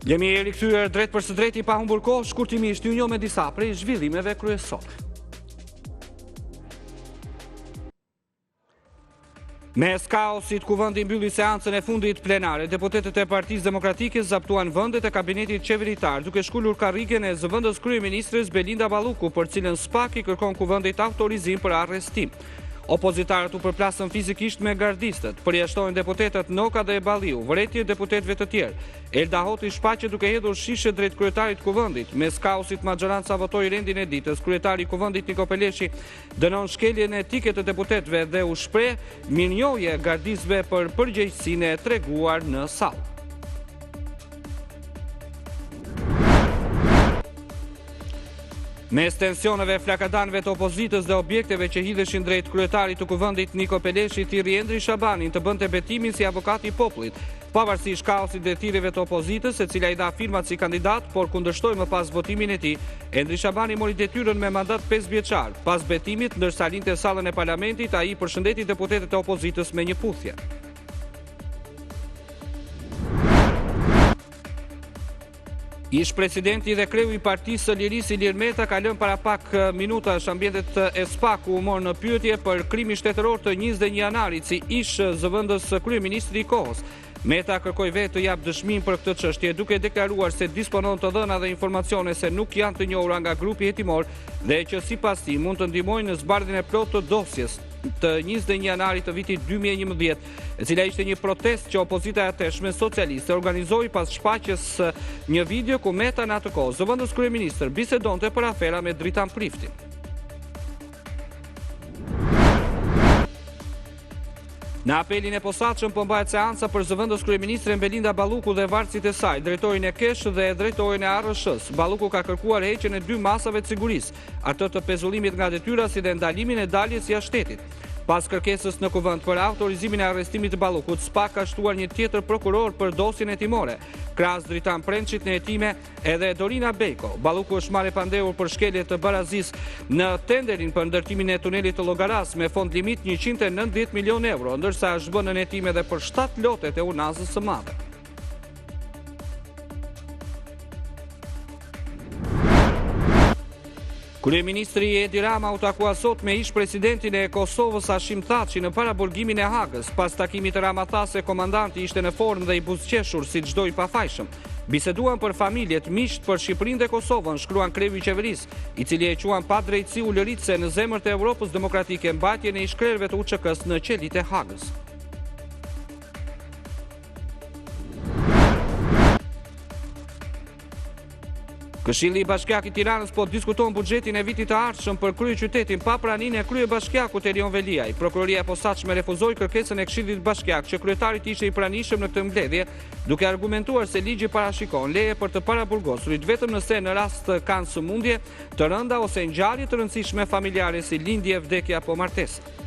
Jemi rikthyer drejt për së drejti pa humbur kohë, shkurtimisht ju njoh me disa prej zhvillimeve kryesore. Mes kaosit ku vendi mbylli seancën e fundit plenare, deputetët e Partisë Demokratike zaptuan vendet e kabinetit qeveritar, duke shkullur karrigen e zëvendës kryeministres Belinda Balluku, për cilën SPAK i kërkon kuvendit autorizim për arrestim. Opozitarët u përplasën fizikisht me gardistët, përjashtojnë deputetët Noka dhe Balliu, vëretje deputetëve të tjerë. Elda Hoti shfaqet duke hedhur shishe drejt kryetarit kuvendit. Mes kaosit maxhoranca votoi rendin e ditës. Kryetari i kuvendit Niko Peleshi dënon shkeljen e etikët të deputetëve dhe u shpreh mirënjohje gardistëve për përgjegjësinë e treguar në sallë. Mes tensioneve, flakadanëve të opozitës dhe objekteve që hidheshin drejt kryetarit të kuvendit Niko Peleshi, thirri Endri Shabanin të bënte betimin si avokat i popullit, pavarësisht kaosit dhe thirrjeve të opozitës, e cila i dha firmat si kandidat, por kundërshtoi më pas votimin e tij. Endri Shabani mori detyrën me mandat 5 vjeçar. Pas betimit, ndërsa linte sallën e parlamentit, ai përshëndeti deputetët e opozitës me një puthje. Ish presidenti dhe kreu i Partisë së Lirisë Ilir Meta ka lënë para pak minutash ambientet e SPAK u mor në pyetje për krimin shtetëror të 21 janarit si ish zëvendës kryeministri i kohës. Meta kërkoi vetë të jap dëshminë për këtë çështje, duke deklaruar se disponon të dhëna dhe informacione se nuk janë të njohura nga grupi hetimor dhe që sipas tij mund të ndihmojnë në zbardhjen e plotë të dosjes të 21 janarit të vitit 2011, e cila ishte një protestë që opozita e ateshme socialiste organizoi pas shfaqjes një video ku Meta në atë kohë, zëvendës kryeministër, bisedonte për afera me Dritan Priftin. Në apelin e posaçëm po mbahet seanca për zëvendës kryeministren Belinda Balluku dhe varësit e saj, drejtorin e KESH dhe drejtorin e ARSH-s. Balluku ka kërkuar heqjen e 2 masave të sigurisë, atë të pezullimit nga detyra si dhe ndalimin e daljes jashtë shtetit. Pas kërkesës në kuvend për autorizimin e arrestimit të Ballukut, SPAK ka shtuar një tjetër prokuror për dosjen hetimore. Krahas Dritan Prençit në hetime edhe Dorina Bejko. Balluku është marrë pandehur për shkelje të barazisë në tenderin për ndërtimin e tunelit të Llogaras me fond limit 190 milion euro, ndërsa është bënë në hetime edhe për 7 lotet e Unazës së Madhe. Kryeministri Edi Rama u takua sot me ish presidentin e Kosovës Hashim Thaçi në paraburgimin e Hagës. Pas takimit, Rama tha se komandanti ishte në formë dhe i buzëqeshur si çdo i pafajshëm. Biseduan për familjet, miqt, për Shqipërinë dhe Kosovën, shkruan kreu i qeverisë, i cili e quan pa drejtësi ulëritse në zemër të Evropës Demokratike mbajtjen e ish-krerëve të UÇK-s në qelit e Hagës. Këshilli i Bashkiakut i Tiranës po diskuton buxhetin e vitit të ardhshëm për kryeqytetin pa praninë e kryebashkiakut Erion Veliaj. Prokuroria e posaçme refuzoi kërkesën e Këshillit Bashkiak që kryetari ishte i pranishëm në këtë mbledhje, duke argumentuar se ligji parashikon leje për të paraburgosurit vetëm nëse në rast kanë sëmundje të rënda ose ngjarje të rëndësishme familjare si lindje, vdekje apo martesë.